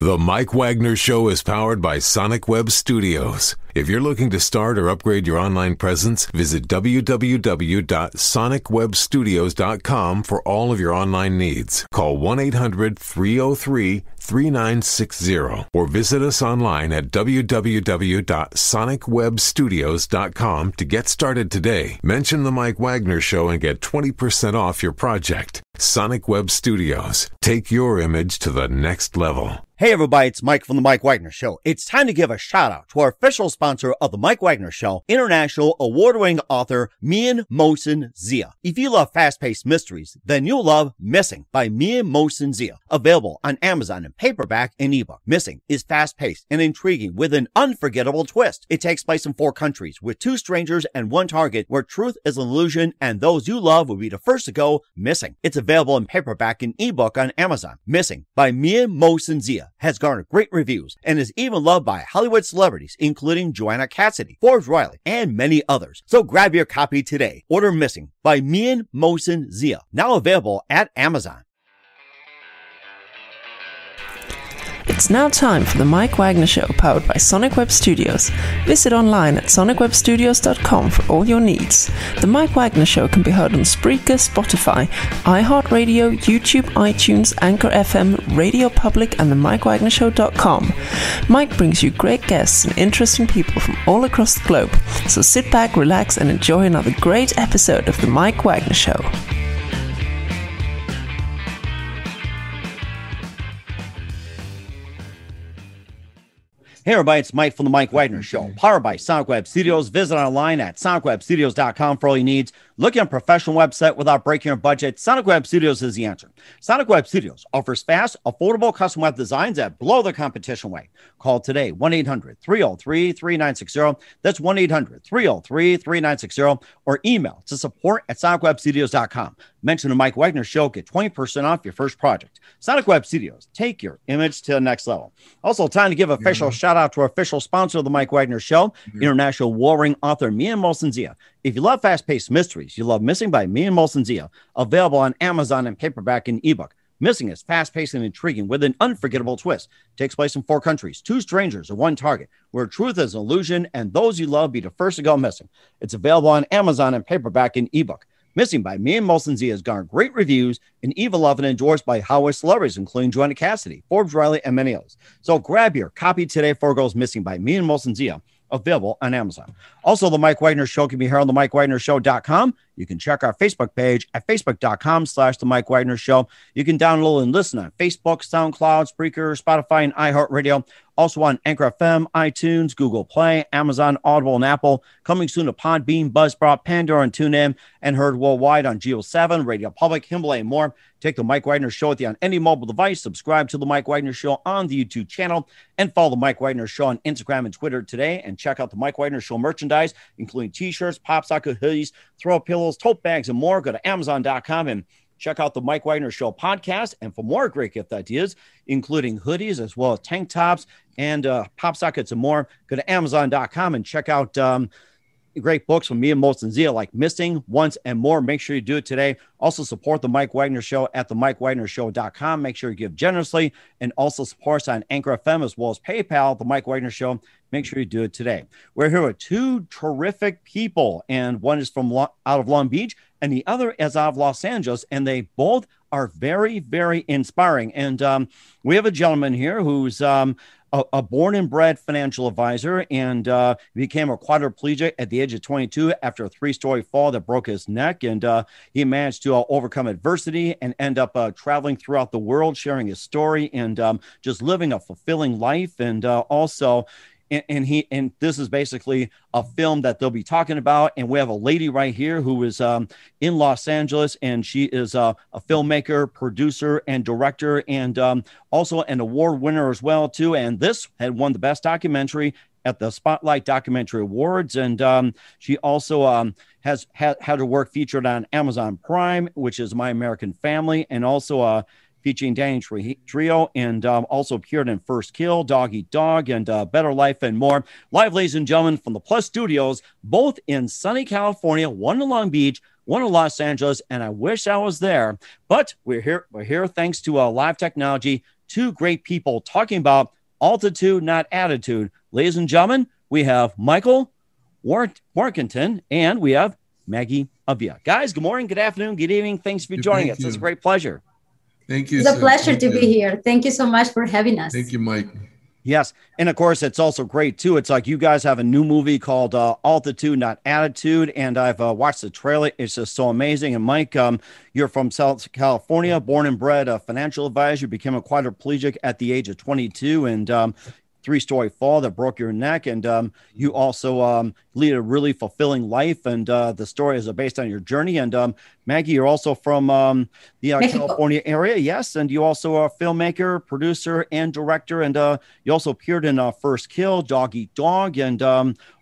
The Mike Wagner Show is powered by Sonic Web Studios. If you're looking to start or upgrade your online presence, visit www.sonicwebstudios.com for all of your online needs. Call 1-800-303-3960 or visit us online at www.sonicwebstudios.com to get started today. Mention the Mike Wagner Show and get 20% off your project. Sonic Web Studios. Take your image to the next level. Hey everybody, it's Mike from The Mike Wagner Show. It's time to give a shout out to our official sponsor of The Mike Wagner Show, international award-winning author Mian Mohsen Zia. If you love fast-paced mysteries, then you'll love Missing by Mian Mohsen Zia. Available on Amazon in paperback and ebook. Missing is fast-paced and intriguing with an unforgettable twist. It takes place in 4 countries with 2 strangers and 1 target where truth is an illusion and those you love will be the first to go missing. It's available in paperback and ebook on Amazon. Missing by Mian Mohsen Zia has garnered great reviews and is even loved by Hollywood celebrities, including Joanna Cassidy, Forbes Riley, and many others. So grab your copy today. Order Missing by Mian Mohsen Zia, now available at Amazon. It's now time for the Mike Wagner Show, powered by Sonic Web Studios. Visit online at sonicwebstudios.com for all your needs. The Mike Wagner Show can be heard on Spreaker, Spotify, iHeartradio, YouTube, iTunes, Anchor FM, Radio Public, and the MikeWagnerShow.com. Mike brings you great guests and interesting people from all across the globe. So sit back, relax, and enjoy another great episode of the Mike Wagner Show. Hey everybody, it's Mike from The Mike Wagner Show, powered by Sonic Web Studios. Visit online at sonicwebstudios.com for all your needs. Looking at a professional website without breaking your budget? Sonic Web Studios is the answer. Sonic Web Studios offers fast, affordable custom web designs that blow the competition away. Call today, 1-800-303-3960. That's 1-800-303-3960. Or email to support@sonicwebstudios.com. Mention the Mike Wagner Show, get 20% off your first project. Sonic Web Studios, take your image to the next level. Also, time to give a official shout out to our official sponsor of the Mike Wagner Show, international warring author Mian Mohsen Zia. If you love fast-paced mysteries, you love Missing by Mian Mohsen Zia, available on Amazon in paperback and ebook. Missing is fast-paced and intriguing with an unforgettable twist. Takes place in 4 countries, 2 strangers and 1 target, where truth is an illusion and those you love be the first to go missing. It's available on Amazon in paperback and ebook. Missing by Mian Mohsen Zia has garnered great reviews and even loved and endorsed by Hollywood celebrities, including Joanna Cassidy, Forbes Riley, and many others. So grab your copy today before it goes missing by Mian Mohsen Zia, available on Amazon. Also, the Mike Wagner Show can be heard on the MikeWagnerShow.com. You can check our Facebook page at facebook.com/the Mike Wagner Show. You can download and listen on Facebook, SoundCloud, Spreaker, Spotify, and iHeartRadio. Also on Anchor FM, iTunes, Google Play, Amazon, Audible, and Apple. Coming soon to Podbean, Buzzsprout, Pandora, and TuneIn, and heard worldwide on Geo7, Radio Public, Himalaya, and more. Take the Mike Wagner Show with you on any mobile device. Subscribe to the Mike Wagner Show on the YouTube channel, and follow the Mike Wagner Show on Instagram and Twitter today. And check out the Mike Wagner Show merchandise, including t-shirts, pop socket hoodies, throw pillows, tote bags, and more. Go to Amazon.com and check out the Mike Wagner Show podcast. And for more great gift ideas, including hoodies as well as tank tops and pop sockets and more, go to Amazon.com and check out great books from Mian Mohsen Zia like Missing, Once, and more. Make sure you do it today. Also support the Mike Wagner Show at the MikeWagnerShow.com. Make sure you give generously, and also support us on Anchor FM as well as PayPal, the Mike Wagner Show. Make sure you do it today. We're here with 2 terrific people, and one is from out of Long Beach, and the other is out of Los Angeles, and they both are very, very inspiring. And we have a gentleman here who's a born and bred financial advisor, and became a quadriplegic at the age of 22 after a 3-story fall that broke his neck. And he managed to overcome adversity and end up traveling throughout the world, sharing his story and just living a fulfilling life. And also, and this is basically a film that they'll be talking about. And we have a lady right here who is in Los Angeles, and she is a filmmaker, producer, and director, and also an award winner as well too. And this had won the best documentary at the Spotlight Documentary Awards. And she also has had her work featured on Amazon Prime, which is My American Family, and also featuring Danny Trejo, and also appeared in First Kill, Dog Eat Dog, and Better Life, and more. Live, ladies and gentlemen, from the Plus Studios, both in sunny California, one in Long Beach, one in Los Angeles, and I wish I was there, but we're here thanks to live technology. two great people talking about altitude, not attitude. Ladies and gentlemen, we have Michael Warkentin and we have Magi Avila. Guys, good morning, good afternoon, good evening. Thanks for joining us. It's a great pleasure. Thank you. It's a pleasure to be here. Thank you so much for having us. Thank you, Mike. Yes. And of course, it's also great too. It's like you guys have a new movie called Altitude, Not Attitude. And I've watched the trailer. It's just so amazing. And Mike, you're from South California, born and bred, a financial advisor. You became a quadriplegic at the age of 22 and three-story fall that broke your neck. And you also lead a really fulfilling life. And the story is based on your journey. And Maggie, you're also from the California area. Yes. And you also are a filmmaker, producer, and director. And you also appeared in First Kill, Dog Eat Dog, and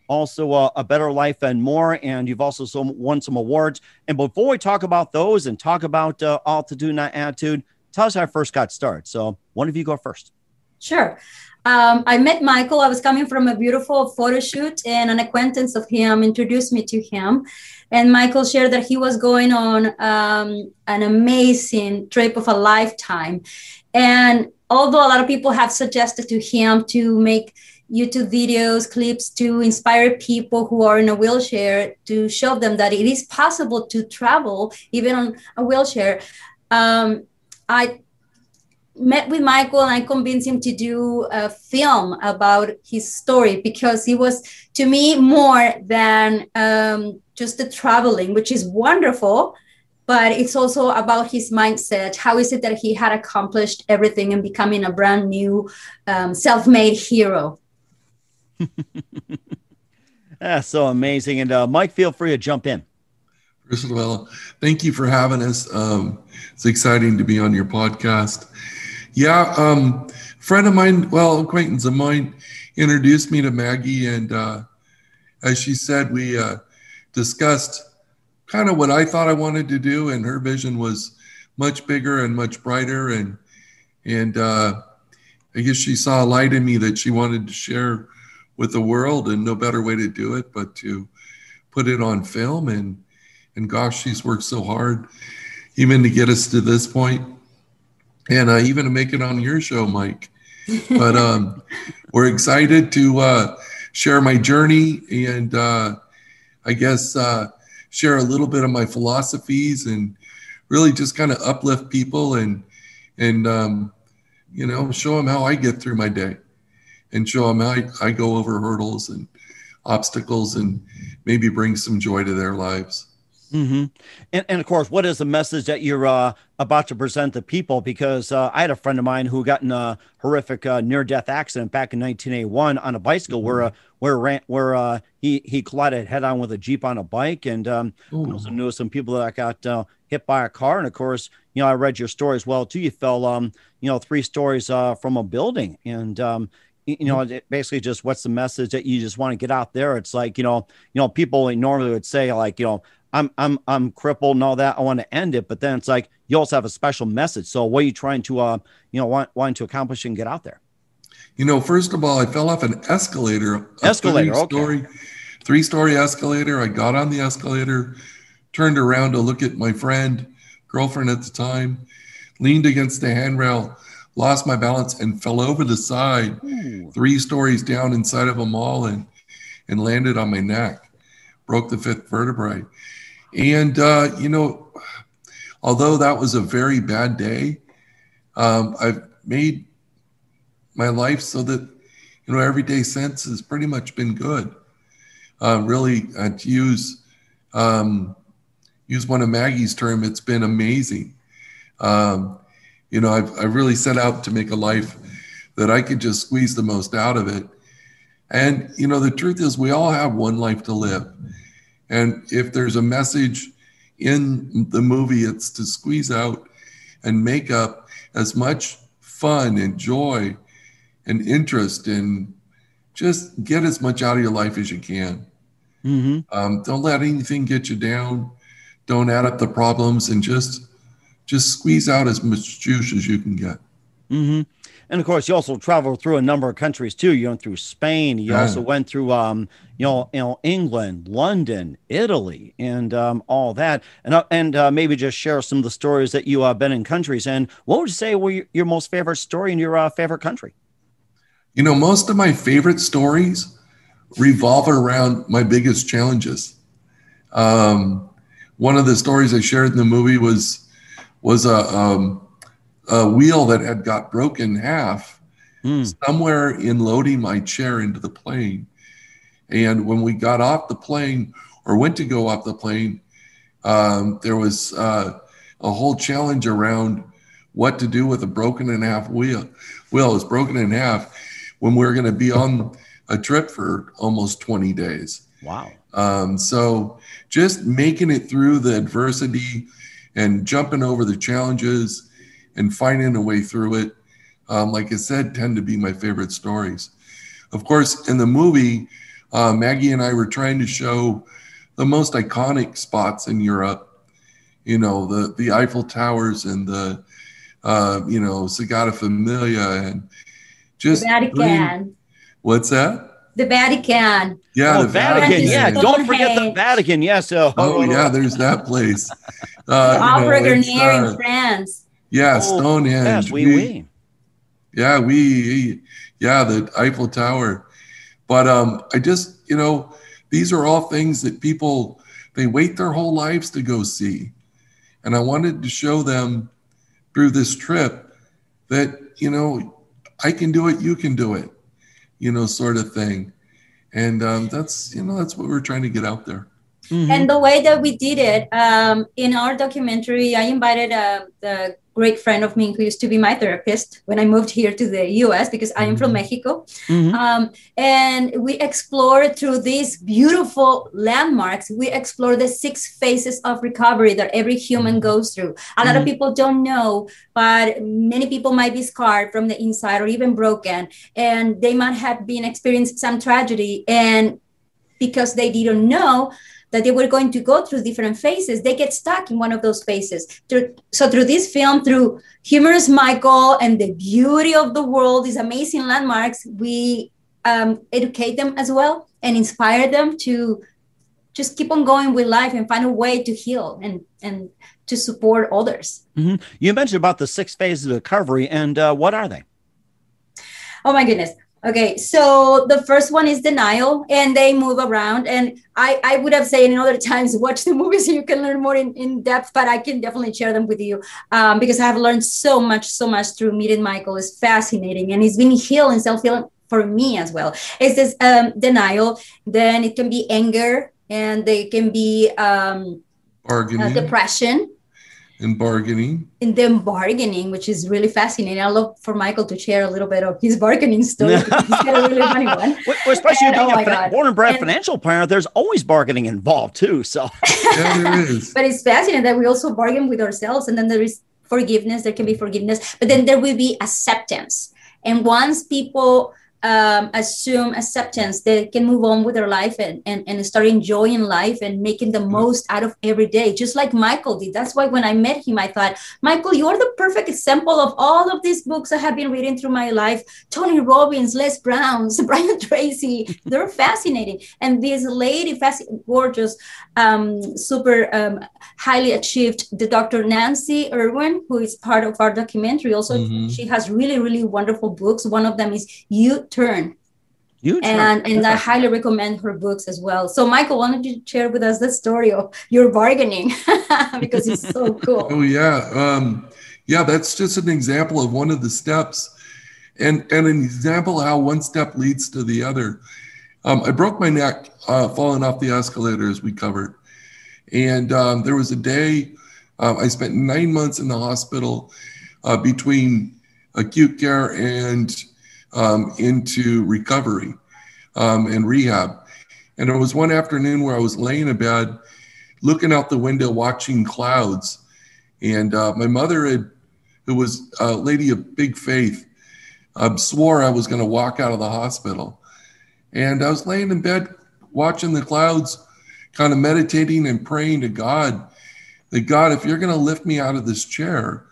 also A Better Life and More. And you've also won some awards. And before we talk about those and talk about Altitude, Not Attitude, tell us how I first got started. So one of you go first. Sure. I met Michael. I was coming from a beautiful photo shoot, and an acquaintance of him introduced me to him. And Michael shared that he was going on an amazing trip of a lifetime. And although a lot of people have suggested to him to make YouTube videos, clips to inspire people who are in a wheelchair, to show them that it is possible to travel even on a wheelchair, I met with Michael and I convinced him to do a film about his story, because it was, to me, more than just the traveling, which is wonderful, but it's also about his mindset. How is it that he had accomplished everything and becoming a brand new self-made hero? That's so amazing. And Mike, feel free to jump in. First of all, thank you for having us. It's exciting to be on your podcast. Yeah, friend of mine, acquaintance of mine, introduced me to Maggie, and as she said, we discussed kind of what I thought I wanted to do, and her vision was much bigger and much brighter, and I guess she saw a light in me that she wanted to share with the world, and no better way to do it but to put it on film, and gosh, she's worked so hard even to get us to this point. And even to make it on your show, Mike. But we're excited to share my journey and I guess share a little bit of my philosophies and really just kind of uplift people and show them how I get through my day and show them how I go over hurdles and obstacles and maybe bring some joy to their lives. Mm-hmm. And of course, what is the message that you're about to present to people? Because I had a friend of mine who got in a horrific near-death accident back in 1981 on a bicycle, where he collided head-on with a Jeep on a bike, and I also knew some people that got hit by a car. And of course, I read your story as well too. You fell 3 stories from a building, and basically just what's the message that you just want to get out there? It's like people normally would say like I'm crippled and all that. I want to end it. But then it's like, you also have a special message. So what are you trying to, wanting to accomplish and get out there? First of all, I fell off an escalator. Three-story escalator. I got on the escalator, turned around to look at my girlfriend at the time, leaned against the handrail, lost my balance and fell over the side, 3 stories down inside of a mall and landed on my neck, broke the 5th vertebrae. And, although that was a very bad day, I've made my life so that, every day since has pretty much been good. Really, to use one of Maggie's term, it's been amazing. I've really set out to make a life that I could just squeeze the most out of it. And, the truth is we all have one life to live. And if there's a message in the movie, it's to squeeze out and make up as much fun and joy and interest and just get as much out of your life as you can. Mm-hmm. Don't let anything get you down. Don't add up the problems and just squeeze out as much juice as you can get. Mm-hmm. And of course, you also traveled through a number of countries too. You went through Spain. You also went through, England, London, Italy, and all that. And maybe just share some of the stories that you have been in countries. And what would you say were your most favorite story in your favorite country? Most of my favorite stories revolve around my biggest challenges. One of the stories I shared in the movie was a wheel that had got broken in half somewhere in loading my chair into the plane. And when we got off the plane or went to go off the plane, there was a whole challenge around what to do with a broken in half wheel. It was broken in half when we were going to be on a trip for almost 20 days. Wow. So just making it through the adversity and jumping over the challenges and finding a way through it, like I said, tend to be my favorite stories. Of course, in the movie, Maggie and I were trying to show the most iconic spots in Europe, the Eiffel Towers and the, Sagrada Familia and just the Vatican. What's that? The Vatican. Yeah, the Vatican. Yeah, don't forget the Vatican. Yes. Yeah, there's that place. Opera Garnier in France. Yeah, Stonehenge. Yes, oui. Yeah, the Eiffel Tower. But I just, these are all things that people, they wait their whole lives to go see. And I wanted to show them through this trip that, I can do it, you can do it, sort of thing. And that's what we're trying to get out there. Mm-hmm. And the way that we did it, in our documentary, I invited the great friend of mine who used to be my therapist when I moved here to the U.S. because I am from Mexico. Mm-hmm. And we explored through these beautiful landmarks. We explored the 6 phases of recovery that every human goes through. A lot of people don't know, but many people might be scarred from the inside or even broken. And they might have been experiencing some tragedy. And because they didn't know that they were going to go through different phases, they get stuck in one of those phases. So through this film, through humorous Michael and the beauty of the world, these amazing landmarks, we educate them as well and inspire them to just keep on going with life and find a way to heal and to support others. Mm-hmm. You mentioned about the 6 phases of recovery, and what are they? Oh my goodness. Okay, so the first one is denial, and they move around. And I would have said in other times, watch the movies so you can learn more in depth, but I can definitely share them with you because I have learned so much through meeting Michael. It's fascinating, and he's been healing, self-healing for me as well. It's this denial, then it can be anger, and they can be depression. And bargaining. And then bargaining, which is really fascinating. I love for Michael to share a little bit of his bargaining story. He's got a really funny one. Well, especially being a born and bred financial planner, there's always bargaining involved too. So yeah, there is. But it's fascinating that we also bargain with ourselves, and then there is forgiveness. There can be forgiveness, but then there will be acceptance. And once people assume acceptance, they can move on with their life and start enjoying life and making the most out of every day, just like Michael did. That's why when I met him, I thought, Michael, you're the perfect example of all of these books I have been reading through my life. Tony Robbins, Les Browns, Brian Tracy, they're fascinating. And this lady, gorgeous, super highly achieved, the Dr. Nancy Irwin, who is part of our documentary. Also, she has really, really wonderful books. One of them is U-Turn. And I highly recommend her books as well. So, Michael, why don't you share with us the story of your bargaining? Because it's so cool. Oh, yeah. Yeah, that's just an example of one of the steps and an example of how one step leads to the other. I broke my neck falling off the escalator, as we covered. And there was a day I spent 9 months in the hospital between acute care and into recovery and rehab. And there was one afternoon where I was laying in bed, looking out the window, watching clouds. And my mother, who was a lady of big faith, swore I was going to walk out of the hospital. And I was laying in bed, watching the clouds, kind of meditating and praying to God, that God, if you're going to lift me out of this chair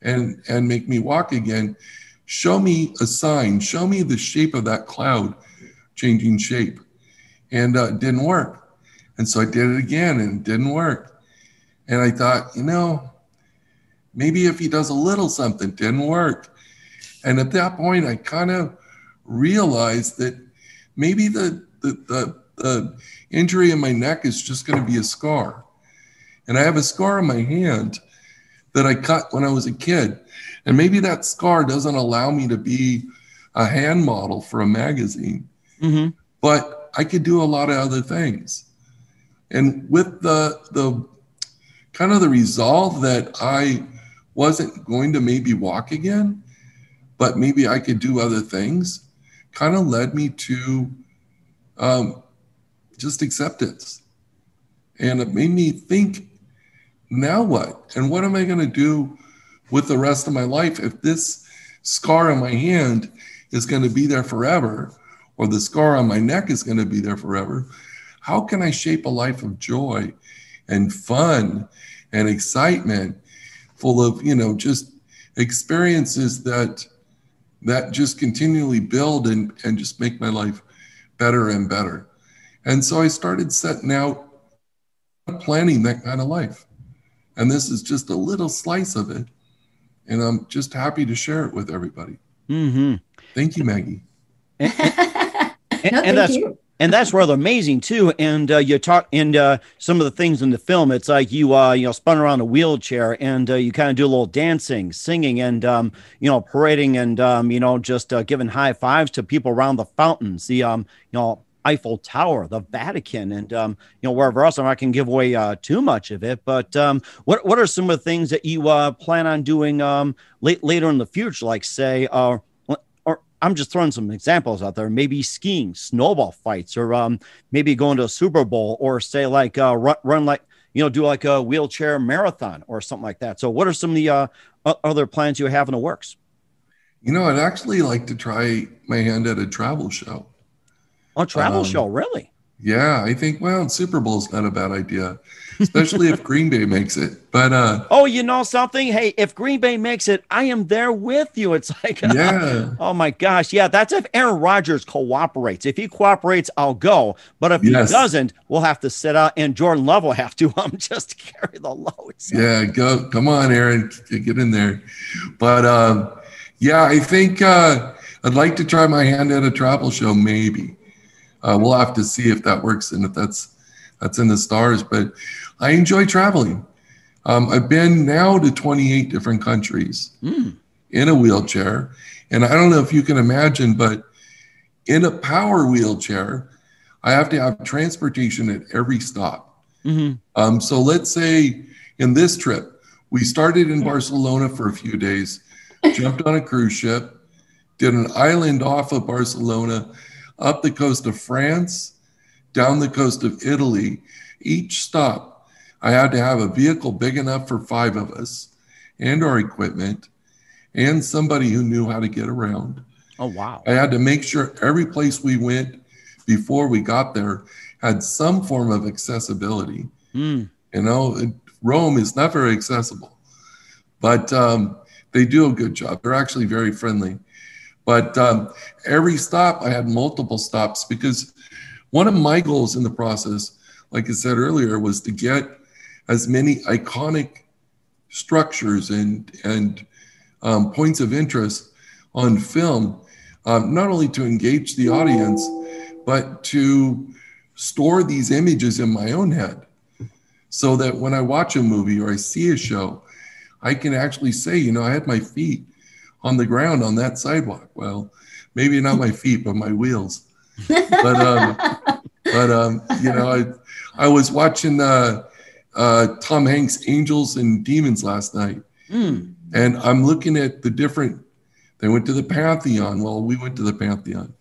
and make me walk again. Show me a sign. Show me the shape of that cloud changing shape. And it didn't work. And so I did it again and it didn't work. And I thought, maybe if he does a little something, it didn't work. And at that point, I kind of realized that maybe the injury in my neck is just going to be a scar. And I have a scar on my hand that I cut when I was a kid. And maybe that scar doesn't allow me to be a hand model for a magazine, but I could do a lot of other things. And with the kind of the resolve that I wasn't going to maybe walk again, but maybe I could do other things, kind of led me to just acceptance. And it made me think, now what? And what am I going to do with the rest of my life if this scar on my hand is going to be there forever, or the scar on my neck is going to be there forever? How can I shape a life of joy and fun and excitement, full of, just experiences that just continually build and just make my life better and better? And so I started setting out planning that kind of life. And this is just a little slice of it. And I'm just happy to share it with everybody. Thank you, Maggie. And that's rather amazing too. And you talk in some of the things in the film. It's like you spun around a wheelchair and you kind of do a little dancing, singing, and parading, and just giving high fives to people around the fountains, the Eiffel Tower, the Vatican, and wherever else. I'm not going to give away too much of it, but what are some of the things that you plan on doing later in the future? Like, say, or I'm just throwing some examples out there. Maybe skiing, snowball fights, or maybe going to a Super Bowl, or say like run like do like a wheelchair marathon or something like that. So, what are some of the other plans you have in the works? I'd actually like to try my hand at a travel show. A travel show, really? Yeah, I think, Super Bowl's not a bad idea, especially if Green Bay makes it. But something? Hey, if Green Bay makes it, I am there with you. It's like, yeah. Oh my gosh. Yeah, that's if Aaron Rodgers cooperates. If he cooperates, I'll go. But if he doesn't, we'll have to sit out, and Jordan Love will have to just carry the load. So. Yeah, go. Come on, Aaron, get in there. But I think I'd like to try my hand at a travel show, maybe. We'll have to see if that works and if that's in the stars. But I enjoy traveling. I've been now to 28 different countries in a wheelchair. And I don't know if you can imagine, but in a power wheelchair, I have to have transportation at every stop. So let's say in this trip, we started in Barcelona for a few days, jumped on a cruise ship, did an island off of Barcelona, up the coast of France, down the coast of Italy. Each stop, I had to have a vehicle big enough for 5 of us and our equipment and somebody who knew how to get around. Oh, wow. I had to make sure every place we went before we got there had some form of accessibility. Rome is not very accessible, but they do a good job. They're actually very friendly. But every stop, I had multiple stops, because one of my goals in the process, like I said earlier, was to get as many iconic structures and points of interest on film, not only to engage the audience, but to store these images in my own head, so that when I watch a movie or I see a show, I can actually say, I had my feet on the ground on that sidewalk. Well, maybe not my feet, but my wheels. I was watching Tom Hanks' Angels and Demons last night, and I'm looking at the different. They went to the Pantheon. Well, we went to the Pantheon.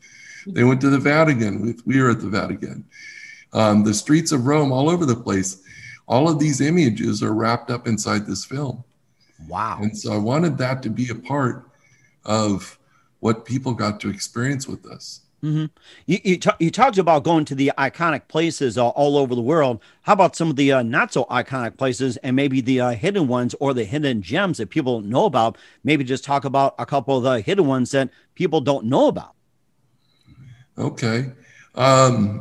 They went to the Vatican. We were at the Vatican. The streets of Rome, all over the place. All of these images are wrapped up inside this film. Wow. And so I wanted that to be a part of what people got to experience with us. Mm-hmm. You talked about going to the iconic places all over the world. How about some of the not so iconic places and maybe the hidden ones or the hidden gems that people don't know about? Maybe just talk about a couple of the hidden ones that people don't know about. Okay.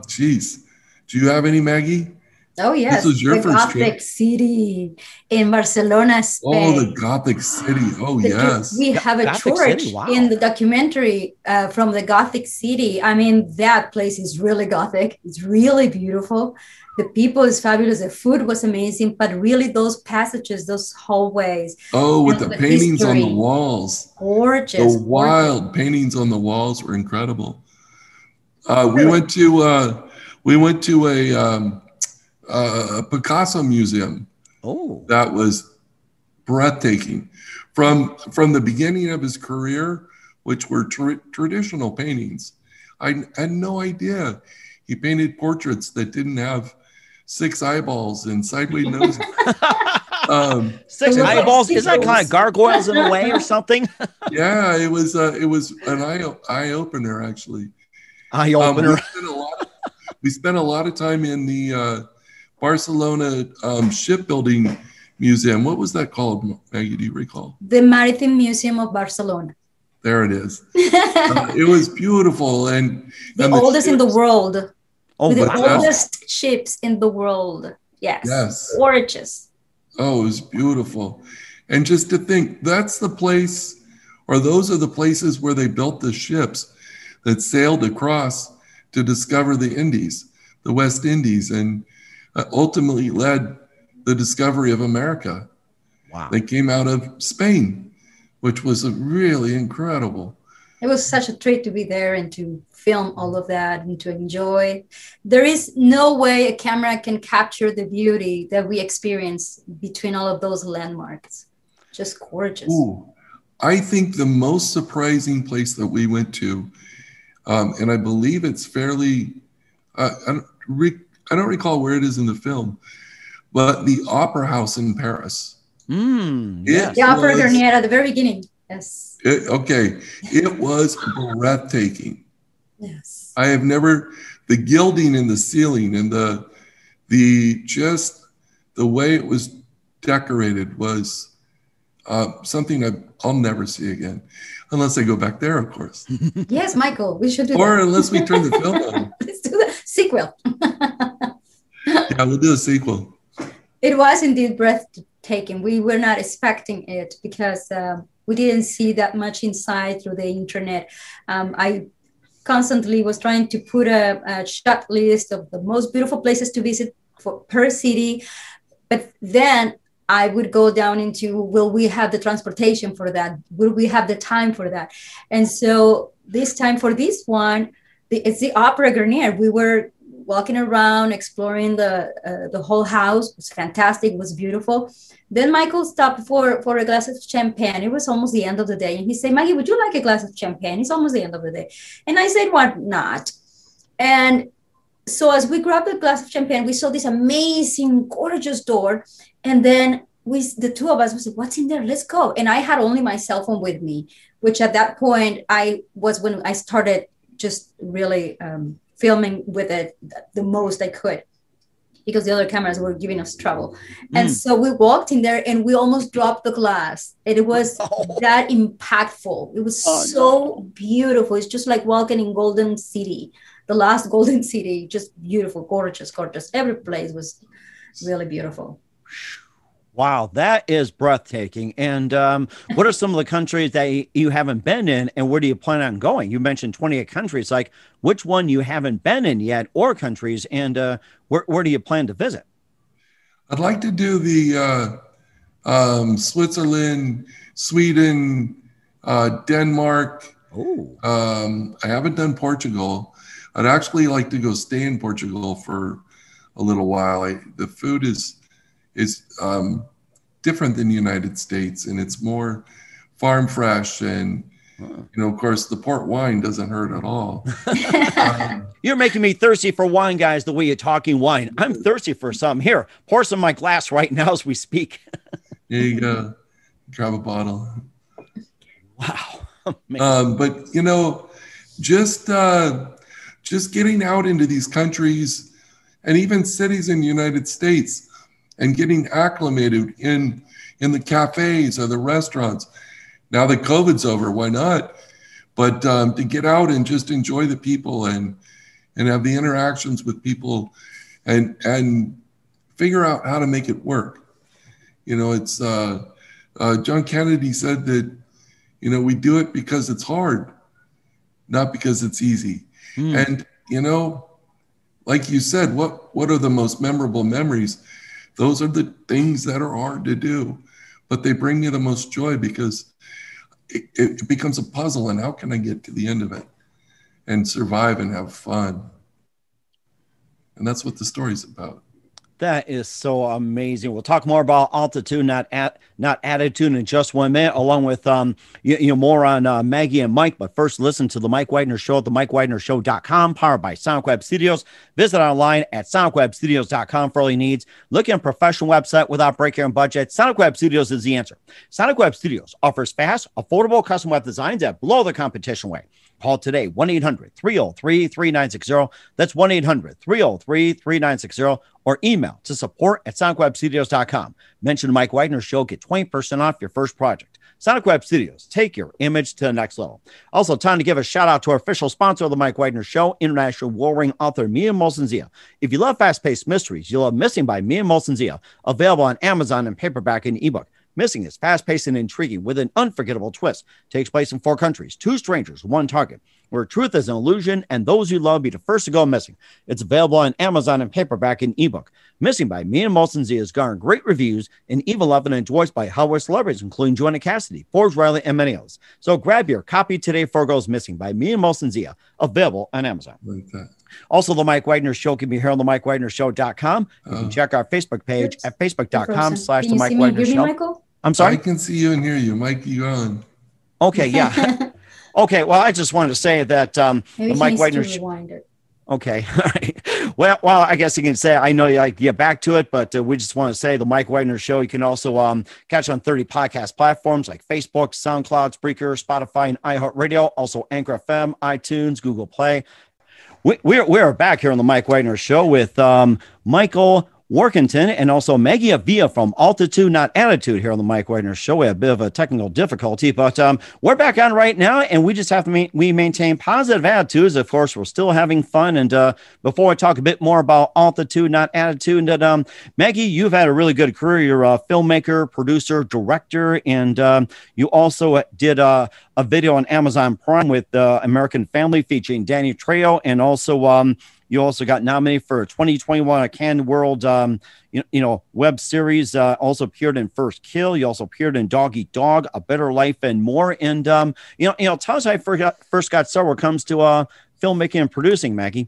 Geez. Do you have any, Maggie? Oh, yes. This was your first Gothic trip. City in Barcelona, Spain. Oh, the Gothic City. Oh, yes. We have a Gothic church City, wow. in the documentary from the Gothic City. I mean, that place is really Gothic. It's really beautiful. The people is fabulous. The food was amazing, but really those passages, those hallways. Oh, with the paintings on the walls. Gorgeous. The wild paintings on the walls were incredible. We went to a Picasso museum. Oh, that was breathtaking. From the beginning of his career, which were traditional paintings. I had no idea he painted portraits that didn't have 6 eyeballs and sideways noses. 6 eyeballs? Is that kind of gargoyles in a way or something? Yeah, it was an eye opener actually. Eye opener. We spent a lot of time in the Barcelona shipbuilding museum. What was that called, Maggie? Do you recall? The Maritime Museum of Barcelona. There it is. It was beautiful and the oldest in the world. Oh, the wow. oldest ships in the world. Yes. Gorgeous. Oh, it was beautiful. And just to think, that's the place, or those are the places where they built the ships that sailed across to discover the Indies, the West Indies, and ultimately led the discovery of America. Wow. They came out of Spain, which was really incredible. It was such a treat to be there and to film all of that and to enjoy. There is no way a camera can capture the beauty that we experience between all of those landmarks. Just gorgeous. Ooh, I think the most surprising place that we went to, and I believe it's fairly, I don't recall where it is in the film, but the Opera House in Paris. Yes. The Opera Garnier at the very beginning. Yes. It was breathtaking. Yes. I have never, the gilding in the ceiling and the way it was decorated was something I'll never see again, unless I go back there, of course. Yes, Michael, we should do or that. unless we turn the film on. Let's do the sequel. Yeah, we'll do a sequel. It was indeed breathtaking. We were not expecting it because we didn't see that much inside through the internet. I constantly was trying to put a shot list of the most beautiful places to visit per city. But then I would go down into, will we have the transportation for that? Will we have the time for that? And so this time for this one, it's the Opera Garnier. We were walking around, exploring the whole house. It was fantastic. It was beautiful. Then Michael stopped for a glass of champagne. It was almost the end of the day. And he said, Maggie, would you like a glass of champagne? It's almost the end of the day. And I said, why not? And so as we grabbed a glass of champagne, we saw this amazing, gorgeous door. And then the two of us, we said, what's in there? Let's go. And I had only my cell phone with me, which at that point when I started just really filming with it the most I could, because the other cameras were giving us trouble. And so we walked in there and we almost dropped the glass. And it was that impactful. It was beautiful. It's just like walking in Golden City, the last Golden City, just beautiful, gorgeous, gorgeous. Every place was really beautiful. Wow, that is breathtaking. And what are some of the countries that you haven't been in, and where do you plan on going? You mentioned 28 countries. Like, which one you haven't been in yet, or countries, and where do you plan to visit? I'd like to do the Switzerland, Sweden, Denmark. Oh, I haven't done Portugal. I'd actually like to go stay in Portugal for a little while. The food is different than the United States, and it's more farm fresh, and of course the port wine doesn't hurt at all. You're making me thirsty for wine, guys, the way you're talking wine. I'm thirsty for some. Here, pour some in my glass right now as we speak. There you go. Grab a bottle. Wow. But just getting out into these countries and even cities in the United States and getting acclimated in the cafes or the restaurants. Now that COVID's over, why not? But to get out and just enjoy the people and have the interactions with people and figure out how to make it work. You know, it's John Kennedy said that, you know, we do it because it's hard, not because it's easy. And, you know, like you said, what are the most memorable memories? Those are the things that are hard to do, but they bring you the most joy because it becomes a puzzle. And how can I get to the end of it and survive and have fun? And that's what the story's about. That is so amazing. We'll talk more about altitude, not attitude, in just 1 minute, along with more on Maggie and Mike. But first, listen to the Mike Wagner Show at the MikeWagnerShow.com, powered by Sonic Web Studios. Visit online at SonicWebStudios.com for all your needs. Looking at a professional website without breaking your budget? Sonic Web Studios is the answer. Sonic Web Studios offers fast, affordable custom web designs that blow the competition away. Call today, 1-800-303-3960. That's 1-800-303-3960. Or email to support@sonicwebstudios.com. Mention the Mike Wagner Show. Get 20% off your first project. Sonic Web Studios. Take your image to the next level. Also, time to give a shout out to our official sponsor of the Mike Wagner Show, international warring author Mia Molson-Zia. If you love fast-paced mysteries, you'll love Missing by Mia Molson-Zia, available on Amazon in paperback and ebook. Missing is fast-paced and intriguing with an unforgettable twist. Takes place in 4 countries, 2 strangers, 1 target, where truth is an illusion and those you love be the first to go missing. It's available on Amazon in paperback and ebook. Missing by Mia Molson-Zia has garnered great reviews and even loved and enjoyed by Hollywood celebrities, including Joanna Cassidy, Forbes Riley, and many others. So grab your copy today before it goes missing by Mia Molson-Zia, available on Amazon. Like that. Also, the Mike Wagner Show can be heard on the MikeWagnerShow.com. You can check our Facebook page at facebook.com/the Mike Wagner Show. Michael? I'm sorry? I can see you and hear you. Mike, you on. Okay, yeah. Okay, well, I just wanted to say that the Mike Wagner Show. Okay. well, I guess you can say, I know you like to get back to it, but we just want to say the Mike Wagner Show, you can also catch on 30 podcast platforms like Facebook, SoundCloud, Spreaker, Spotify, and iHeartRadio, also Anchor FM, iTunes, Google Play. We're back here on the Mike Wagner Show with Michael Warkentin and also Magi Avila from Altitude, Not Attitude here on the Mike Wagner Show. We have a bit of a technical difficulty, but we're back on right now, and we just have to we maintain positive attitudes. Of course, we're still having fun. And before I talk a bit more about Altitude, Not Attitude, and Maggie, you've had a really good career. You're a filmmaker, producer, director, and you also did a video on Amazon Prime with American Family featuring Danny Trejo, and also you also got nominated for a 2021 Cannes World, web series. Also appeared in First Kill. You also appeared in Dog Eat Dog, A Better Life, and more. And tell us how you first got started when it comes to filmmaking and producing, Maggie.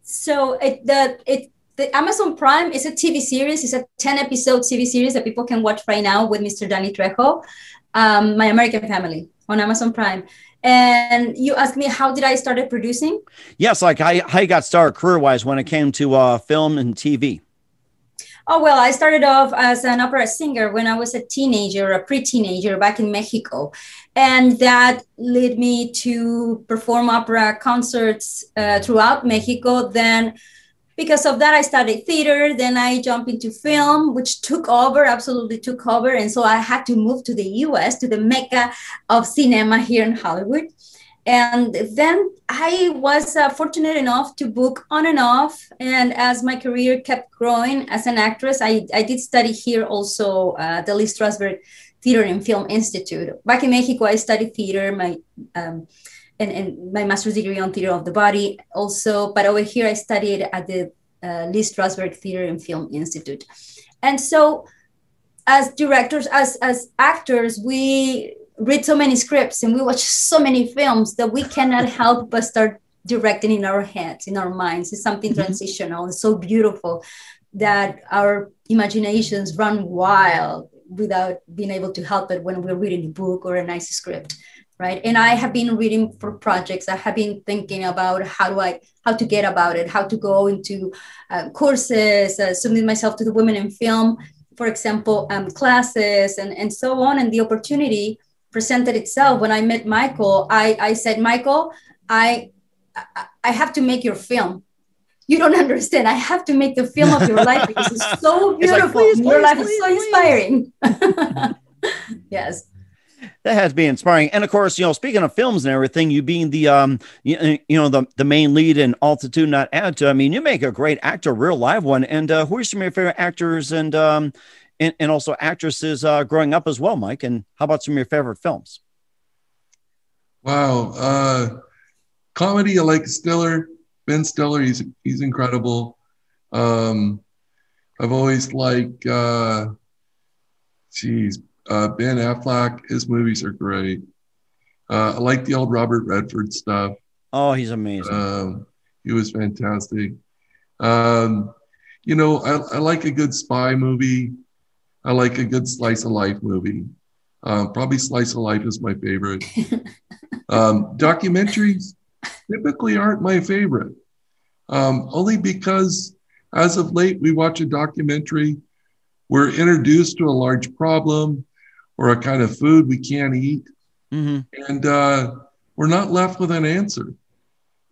So the Amazon Prime is a TV series. It's a 10-episode TV series that people can watch right now with Mr. Danny Trejo, My American Family on Amazon Prime. And you asked me, how did I started producing? Yes, like how you got started career-wise when it came to film and TV. Oh, well, I started off as an opera singer when I was a teenager, a pre-teenager back in Mexico. And that led me to perform opera concerts throughout Mexico. Then because of that, I studied theater. Then I jumped into film, which absolutely took over. And so I had to move to the US, to the Mecca of cinema here in Hollywood. And then I was fortunate enough to book on and off. And as my career kept growing as an actress, I did study here also at the Lee Strasberg Theater and Film Institute. Back in Mexico, I studied theater, and my master's degree on theater of the body also. But over here, I studied at the Lee Strasberg Theater and Film Institute. And so as directors, as actors, we read so many scripts and we watch so many films that we cannot help but start directing in our heads, in our minds. It's something transitional and so beautiful that our imaginations run wild without being able to help it when we're reading a book or a nice script. Right. And I have been reading for projects. I have been thinking about how to get about it, how to go into courses, submit myself to the Women in Film, for example, classes and so on. And the opportunity presented itself, when I met Michael, I said, Michael, I have to make your film. You don't understand. I have to make the film of your life because it's so beautiful. Like, your life is so inspiring. Yes. That has been inspiring. And of course, speaking of films and everything, you being the, the main lead in Altitude, Not Attitude. I mean, you make a great actor, real live one. And who are some of your favorite actors and also actresses growing up as well, Mike? And how about some of your favorite films? Wow. Comedy, I like Ben Stiller. He's incredible. I've always liked, Ben Affleck. His movies are great. I like the old Robert Redford stuff. Oh, he's amazing. He was fantastic. I like a good spy movie. I like a good slice of life movie. Probably Slice of Life is my favorite. Documentaries typically aren't my favorite. Only because as of late, we watch a documentary, we're introduced to a large problem or a kind of food we can't eat. Mm-hmm. And we're not left with an answer.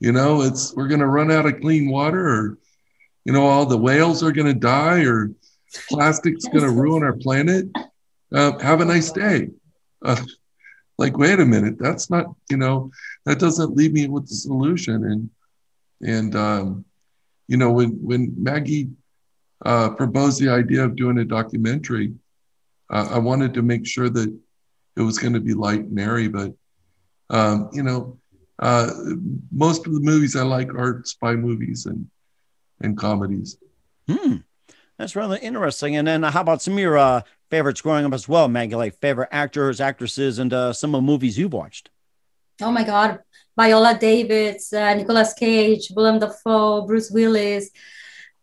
We're going to run out of clean water, or, all the whales are going to die, or plastic's going to ruin our planet. Have a nice day. Wait a minute, that's not, that doesn't leave me with the solution. And when Maggie proposed the idea of doing a documentary, I wanted to make sure that it was going to be light and airy, but most of the movies I like are spy movies and comedies. That's really interesting. And then how about some of your favorites growing up as well, Maggie, like favorite actors, actresses, and some of the movies you've watched? Oh my God. Viola Davis, Nicolas Cage, Willem Dafoe, Bruce Willis.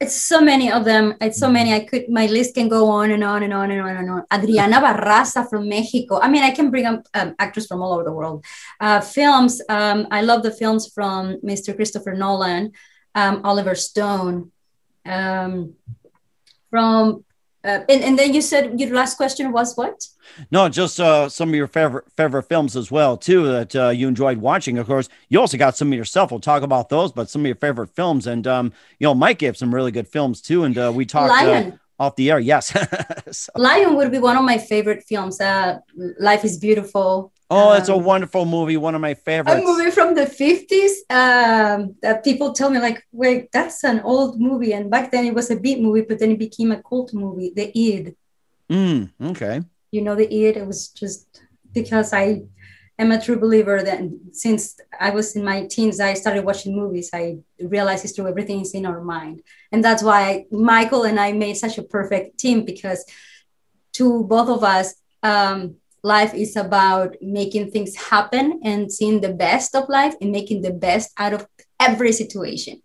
It's so many of them. It's so many. My list can go on and on and on and on and on. Adriana Barraza from Mexico. I mean, I can bring up actors from all over the world. Films. I love the films from Mr. Christopher Nolan, Oliver Stone. And then you said your last question was what? No, just some of your favorite films as well, too, that you enjoyed watching. Of course, you also got some of yourself. We'll talk about those, but some of your favorite films. And, Mike gave some really good films, too. And we talked off the air. Yes. So. Lion would be one of my favorite films. Life is Beautiful. Oh, it's a wonderful movie. One of my favorites. A movie from the 50s that people tell me, wait, that's an old movie. And back then it was a beat movie, but then it became a cult movie, The Id. Okay. The Id, it was just because I am a true believer that since I was in my teens, I started watching movies. I realized it's true. Everything is in our mind. And that's why Michael and I made such a perfect team, because to both of us, life is about making things happen and seeing the best of life and making the best out of every situation,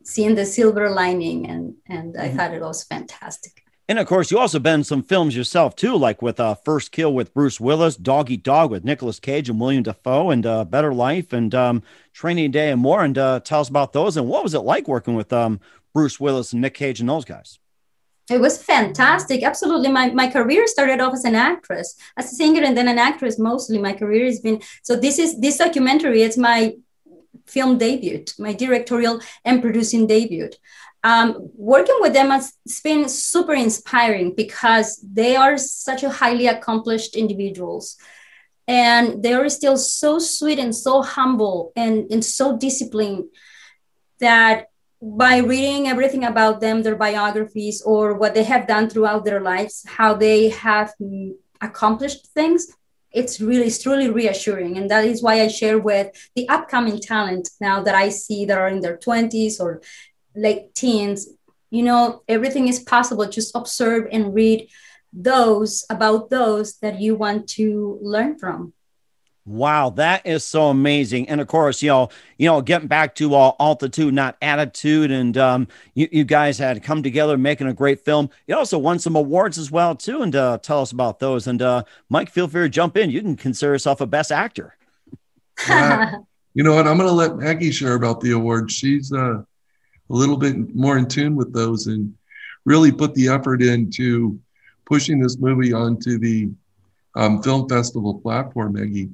seeing the silver lining. And I thought it was fantastic. And of course, you also been in some films yourself too, like with First Kill with Bruce Willis, Dog Eat Dog with Nicolas Cage and William Dafoe, and Better Life and Training Day and more. And tell us about those. And what was it like working with Bruce Willis and Nick Cage and those guys? It was fantastic. Absolutely. My career started off as an actress, as a singer, and then an actress. Mostly my career has been. So this documentary, it's my film debut, my directorial and producing debut. Working with them has been super inspiring because they are such a highly accomplished individuals. And they are still so sweet and so humble and so disciplined that by reading everything about them, their biographies or what they have done throughout their lives, how they have accomplished things, it's truly reassuring. And that is why I share with the upcoming talent now that I see that are in their 20s or late teens, everything is possible. Just observe and read about those that you want to learn from. Wow, that is so amazing. And of course, getting back to Altitude, Not Attitude, and you guys had come together making a great film. You also won some awards as well, too, and tell us about those. And Mike, feel free to jump in. You can consider yourself a best actor. You know what? I'm going to let Maggie share about the awards. She's a little bit more in tune with those and really put the effort into pushing this movie onto the film festival platform, Maggie.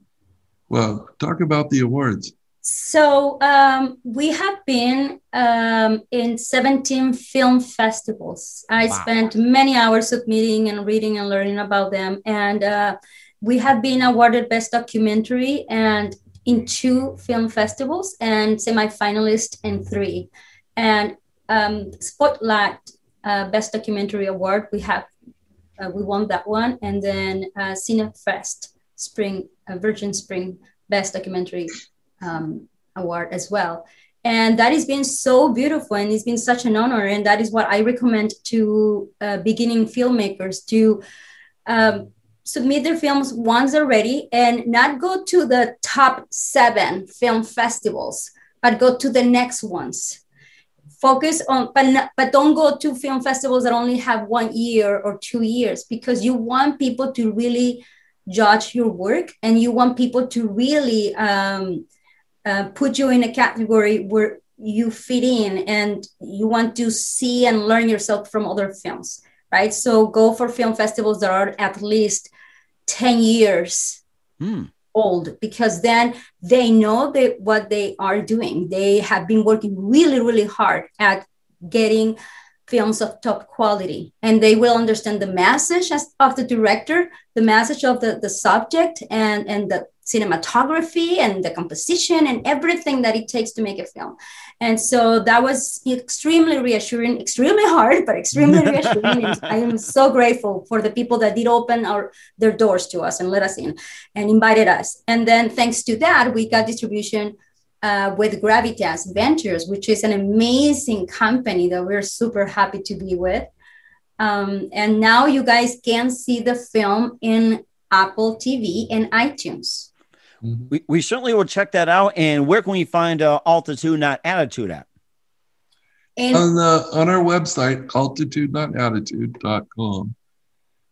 Well, talk about the awards. So we have been in 17 film festivals. I spent many hours submitting and reading and learning about them. And we have been awarded Best Documentary and in 2 film festivals and semi-finalist in 3. And Spotlight Best Documentary Award, we won that one. And then Cinefest Virgin Spring Best Documentary award as well. And that has been so beautiful, and it's been such an honor. And that is what I recommend to beginning filmmakers, to submit their films once they're ready and not go to the top 7 film festivals, but go to the next ones. Focus on, but don't go to film festivals that only have 1 year or 2 years, because you want people to really judge your work, and you want people to really put you in a category where you fit in, and you want to see and learn yourself from other films, right? So go for film festivals that are at least 10 years old, because then they know what they are doing. They have been working really, really hard at getting films of top quality, and they will understand the message of the director, the message of the subject, and the cinematography and the composition and everything that it takes to make a film. And so that was extremely reassuring, extremely hard, but extremely reassuring. I am so grateful for the people that did open their doors to us and let us in and invited us. And then thanks to that, we got distribution with Gravitas Ventures, which is an amazing company that we're super happy to be with. And now you guys can see the film in Apple TV and iTunes. We certainly will check that out. And where can we find Altitude Not Attitude at? On our website, altitudenotattitude.com.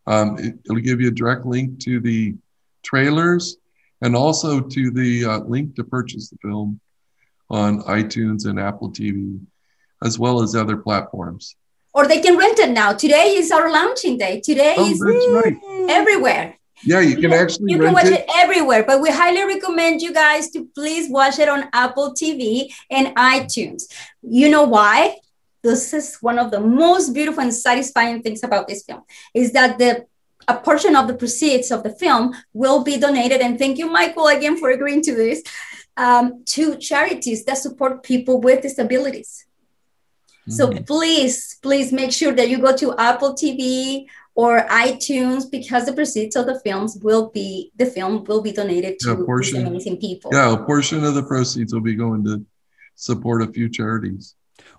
It'll give you a direct link to the trailers and also to the link to purchase the film on iTunes and Apple TV, as well as other platforms. Or they can rent it now. Today is our launching day. Today is everywhere. Yeah, you can actually you can watch it everywhere, but we highly recommend you guys to please watch it on Apple TV and iTunes. You know why? This is one of the most beautiful and satisfying things about this film, is that a portion of the proceeds of the film will be donated, and thank you, Michael, again for agreeing to this, to charities that support people with disabilities. So please make sure that you go to Apple TV or iTunes, because the proceeds of the film will be donated to these amazing people. Yeah, a portion of the proceeds will be going to support a few charities.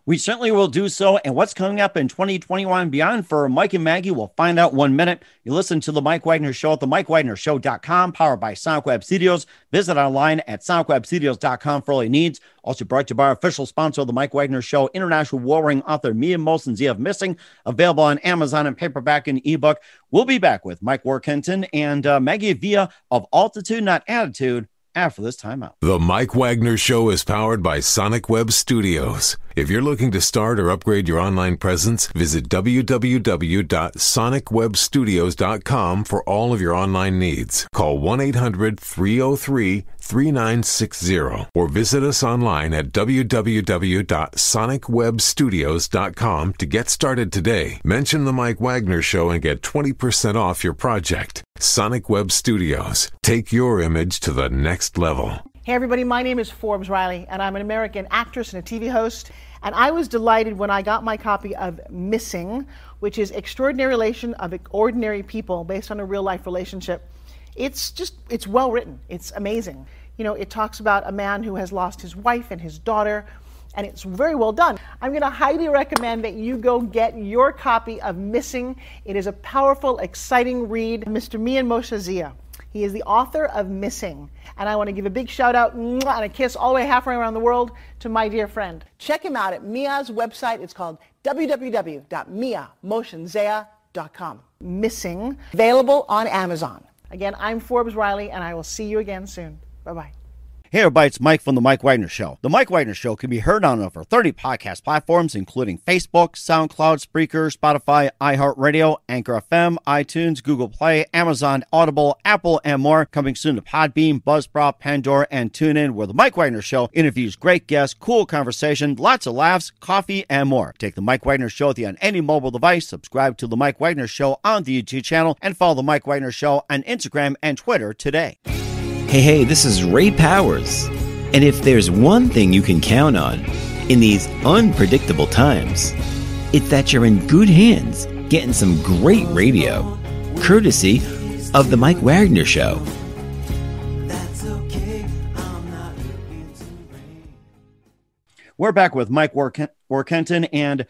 We certainly will do so. And what's coming up in 2021 and beyond for Mike and Maggie, we'll find out 1 minute. You listen to The Mike Wagner Show at themikewagnershow.com, powered by Sonic Web Studios. Visit online at sonicwebstudios.com for all your needs. Also brought to you by our official sponsor of The Mike Wagner Show, international warring author Mia Molson's of Missing, available on Amazon and paperback and ebook. We'll be back with Mike Warkentin and Maggie Avila of Altitude Not Attitude after this timeout. The Mike Wagner Show is powered by Sonic Web Studios. If you're looking to start or upgrade your online presence, visit www.sonicwebstudios.com for all of your online needs. Call 1-800-303-3960 or visit us online at www.sonicwebstudios.com to get started today. Mention the Mike Wagner Show and get 20% off your project. Sonic Web Studios. Take your image to the next level. Hey everybody, my name is Forbes Riley, and I'm an American actress and a TV host. And I was delighted when I got my copy of Missing, which is Extraordinary Relation of Ordinary People based on a real life relationship. It's well written. It's amazing. You know, it talks about a man who has lost his wife and his daughter, and it's very well done. I'm going to highly recommend that you go get your copy of Missing. It is a powerful, exciting read. Mr. Mian Moshe Zia. He is the author of Missing. And I want to give a big shout out and a kiss all the way halfway around the world to my dear friend. Check him out at Mia's website. It's called www.miamotionzea.com. Missing, available on Amazon. Again, I'm Forbes Riley, and I will see you again soon. Bye-bye. Hey everybody, it's Mike from The Mike Wagner Show. The Mike Wagner Show can be heard on over 30 podcast platforms, including Facebook, SoundCloud, Spreaker, Spotify, iHeartRadio, Anchor FM, iTunes, Google Play, Amazon, Audible, Apple, and more. Coming soon to Podbean, Buzzsprout, Pandora, and TuneIn, where The Mike Wagner Show interviews great guests, cool conversation, lots of laughs, coffee, and more. Take The Mike Wagner Show with you on any mobile device. Subscribe to The Mike Wagner Show on the YouTube channel, and follow The Mike Wagner Show on Instagram and Twitter today. Hey, this is Ray Powers. And if there's one thing you can count on in these unpredictable times, it's that you're in good hands getting some great radio, courtesy of The Mike Wagner Show. We're back with Mike Warkentin and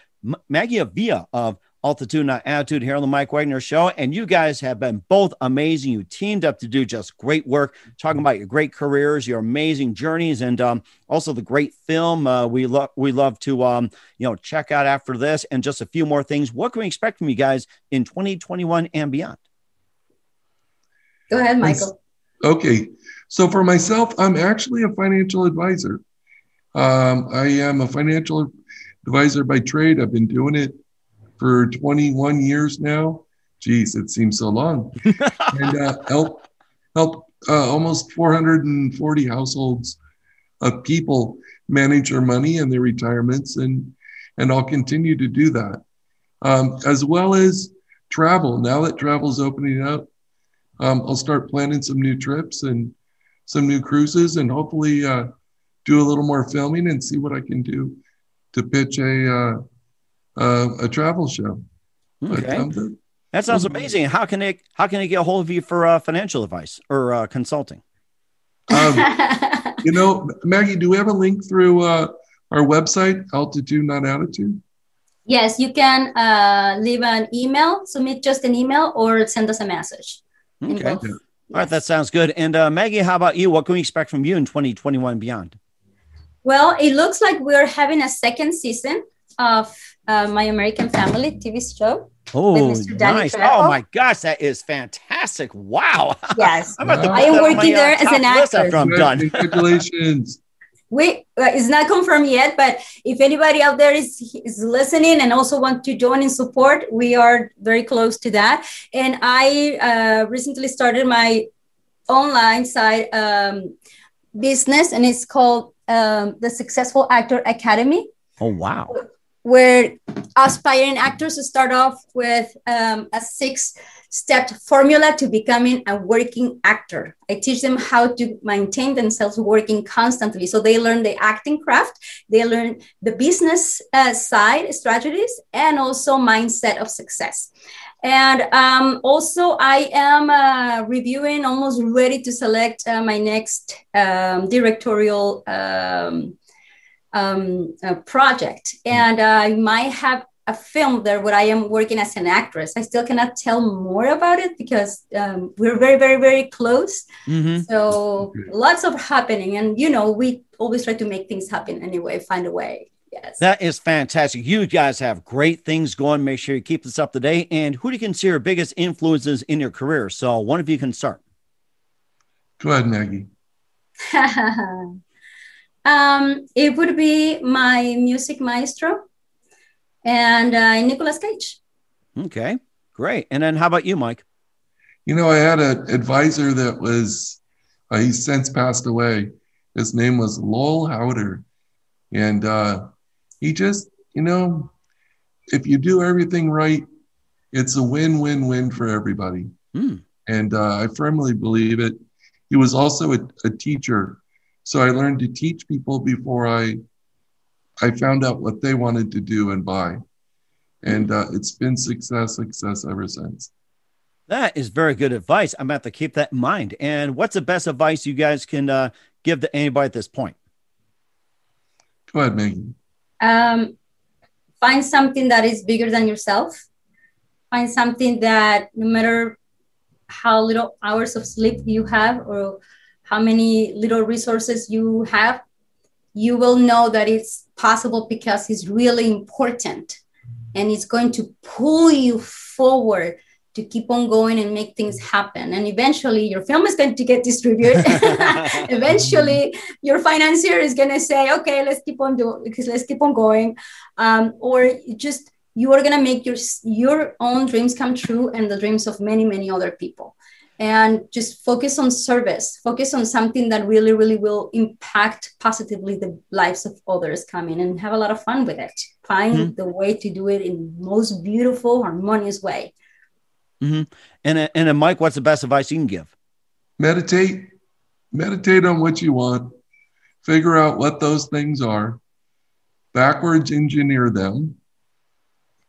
Magi Avila of Altitude here on the Mike Wagner Show. And you guys have been both amazing. You teamed up to do just great work, talking about your great careers, your amazing journeys, and also the great film we love to check out after this, and just a few more things. What can we expect from you guys in 2021 and beyond? Go ahead, Michael. Okay. So for myself, I'm actually a financial advisor. I am a financial advisor by trade. I've been doing it for 21 years now. Geez, it seems so long. And help almost 440 households of people manage their money and their retirements, and I'll continue to do that. As well as travel. Now that travel's opening up, I'll start planning some new trips and some new cruises, and hopefully do a little more filming and see what I can do to pitch a travel show. Okay. That sounds amazing. How can they get a hold of you for financial advice or consulting? Maggie, do we have a link through our website, Altitude, Yes, you can leave an email, submit just an email, or send us a message. Okay. All right, that sounds good. And Maggie, how about you? What can we expect from you in 2021 and beyond? Well, it looks like we're having a second season of My American Family TV show. Oh, nice. Oh my gosh, that is fantastic. Wow. Yes. I am working there as an actor. After I'm done. Congratulations. It's not confirmed yet, but if anybody out there is listening and also want to join in support, we are very close to that. And I recently started my online side business, and it's called the Successful Actor Academy. Oh, wow. Where aspiring actors start off with a 6-step formula to becoming a working actor. I teach them how to maintain themselves working constantly. So they learn the acting craft, they learn the business side strategies, and also mindset of success. And also I am reviewing, almost ready to select my next directorial project, and I might have a film there where I am working as an actress. I still cannot tell more about it because we're very, very, very close. Mm-hmm. So lots of happening, and we always try to make things happen anyway, find a way. Yes, that is fantastic. You guys have great things going. Make sure you keep this up to date. And who do you consider your biggest influences in your career? So one of you can start. Go ahead, Maggie. It would be my music maestro and Nicolas Cage. Okay, great. And then how about you, Mike? I had an advisor that was, he's since passed away. His name was Lowell Howder. And he just, if you do everything right, it's a win-win-win for everybody. Mm. And I firmly believe it. He was also a teacher. So I learned to teach people before I found out what they wanted to do and buy. And it's been success ever since. That is very good advice. I'm going to have to keep that in mind. And what's the best advice you guys can give to anybody at this point? Go ahead, Maggie. Find something that is bigger than yourself. Find something that no matter how little hours of sleep you have or how many little resources you have, you will know that it's possible because it's really important and it's going to pull you forward to keep on going and make things happen. And eventually your film is going to get distributed. Eventually your financier is going to say, okay, let's keep on going. Or just, you are going to make your own dreams come true and the dreams of many, many other people. And just focus on service, focus on something that really, really will impact positively the lives of others coming, and have a lot of fun with it. Find the way to do it in the most beautiful, harmonious way. And Mike, what's the best advice you can give? Meditate on what you want, figure out what those things are, backwards engineer them.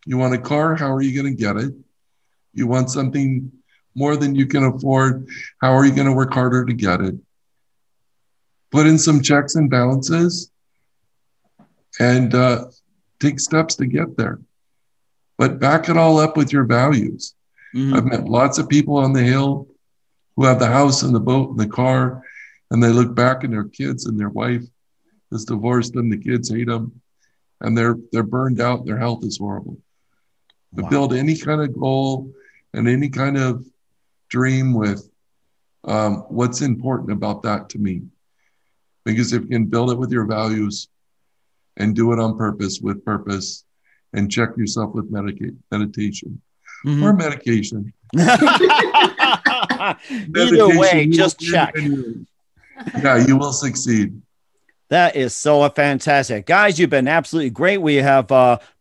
You want a car, how are you going to get it? You want something more than you can afford, how are you going to work harder to get it? Put in some checks and balances and take steps to get there. But back it all up with your values. I've met lots of people on the hill who have the house and the boat and the car, and they look back and their kids and their wife is divorced them, the kids hate them, and they're burned out, their health is horrible. But build any kind of goal and any kind of dream with what's important about that to me. Because if you can build it with your values and do it on purpose, with purpose, and check yourself with meditation or medication. Either way, just check. Yeah, you will succeed. That is so fantastic. Guys, you've been absolutely great. We have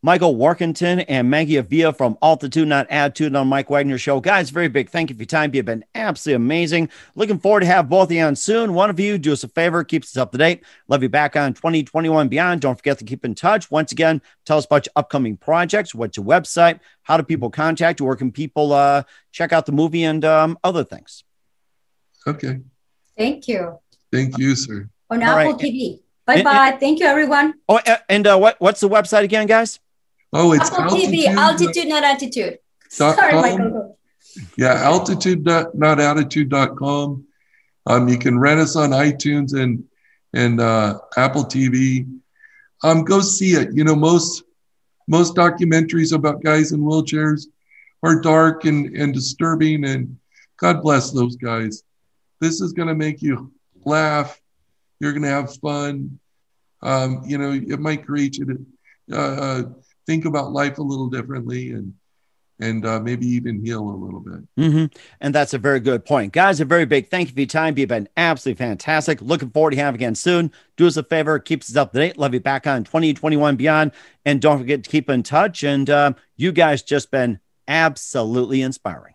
Michael Warkentin and Magi Avila from Altitude, Not Attitude on Mike Wagner Show. Guys, very big thank you for your time. You've been absolutely amazing. Looking forward to have both of you on soon. One of you, do us a favor, keep us up to date. Love you back on 2021 beyond. Don't forget to keep in touch. Once again, tell us about your upcoming projects. What's your website? How do people contact you? Where can people check out the movie and other things? Okay. Thank you. Thank you, sir. On Apple TV. Bye-bye. Thank you, everyone. Oh, and what's the website again, guys? Oh, it's Apple TV, Altitude, Not Attitude. Sorry, Michael. Yeah, altitude.notattitude.com. You can rent us on iTunes and Apple TV. Go see it. You know, most documentaries about guys in wheelchairs are dark and disturbing, and God bless those guys. This is going to make you laugh. You're going to have fun. You know, it might create you to think about life a little differently and maybe even heal a little bit. And that's a very good point. Guys, a very big thank you for your time. You've been absolutely fantastic. Looking forward to having you again soon. Do us a favor. Keep us up to date. Love you back on 2021 beyond. And don't forget to keep in touch. And you guys just been absolutely inspiring.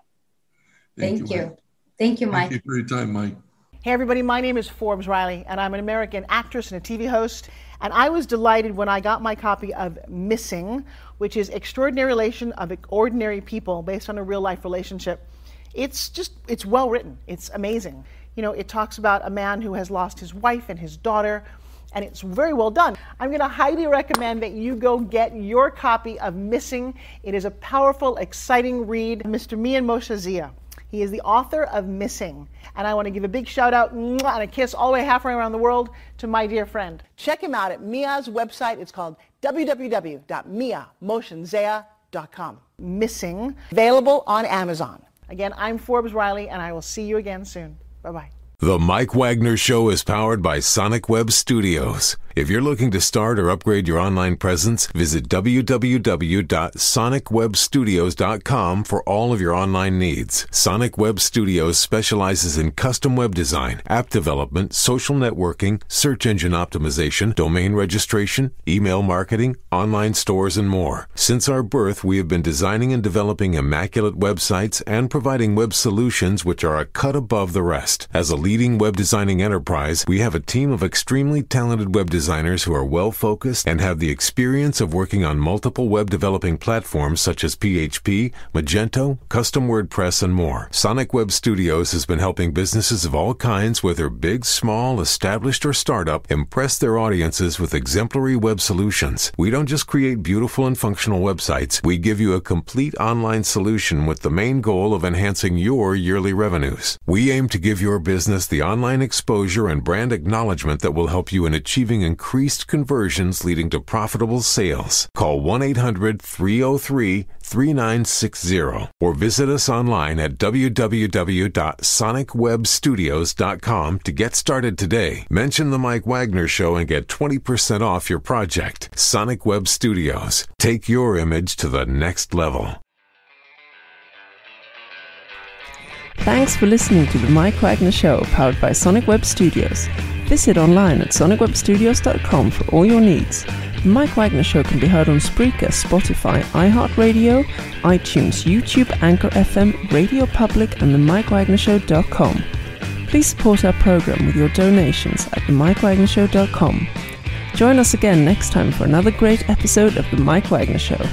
Thank you. Thank you, Mike. Thank you for your time, Mike. Hey everybody, my name is Forbes Riley, and I'm an American actress and a TV host. And I was delighted when I got my copy of Missing, which is Extraordinary Relation of Ordinary People based on a real life relationship. It's well written. It's amazing. You know, it talks about a man who has lost his wife and his daughter, and it's very well done. I'm going to highly recommend that you go get your copy of Missing. It is a powerful, exciting read. Mr. Mian Moshe Zia. He is the author of Missing. And I want to give a big shout out and a kiss all the way halfway around the world to my dear friend. Check him out at Mia's website. It's called www.miamotionzea.com. Missing, available on Amazon. Again, I'm Forbes Riley, and I will see you again soon. Bye-bye. The Mike Wagner Show is powered by Sonic Web Studios. If you're looking to start or upgrade your online presence, visit www.sonicwebstudios.com for all of your online needs. Sonic Web Studios specializes in custom web design, app development, social networking, search engine optimization, domain registration, email marketing, online stores, and more. Since our birth, we have been designing and developing immaculate websites and providing web solutions which are a cut above the rest. As a leading web designing enterprise, we have a team of extremely talented web designers who are well-focused and have the experience of working on multiple web developing platforms such as PHP, Magento, custom WordPress, and more. Sonic Web Studios has been helping businesses of all kinds, whether big, small, established, or startup, impress their audiences with exemplary web solutions. We don't just create beautiful and functional websites. We give you a complete online solution with the main goal of enhancing your yearly revenues. We aim to give your business the online exposure and brand acknowledgement that will help you in achieving increased conversions leading to profitable sales. Call 1-800-303-3960 or visit us online at www.sonicwebstudios.com to get started today. Mention the Mike Wagner Show and get 20% off your project. Sonic Web Studios. Take your image to the next level. Thanks for listening to the Mike Wagner Show, powered by Sonic Web Studios. Visit online at sonicwebstudios.com for all your needs. The Mike Wagner Show can be heard on Spreaker, Spotify, iHeartRadio, iTunes, YouTube, Anchor FM, Radio Public, and themikewagnershow.com. Please support our program with your donations at themikewagnershow.com. Join us again next time for another great episode of The Mike Wagner Show.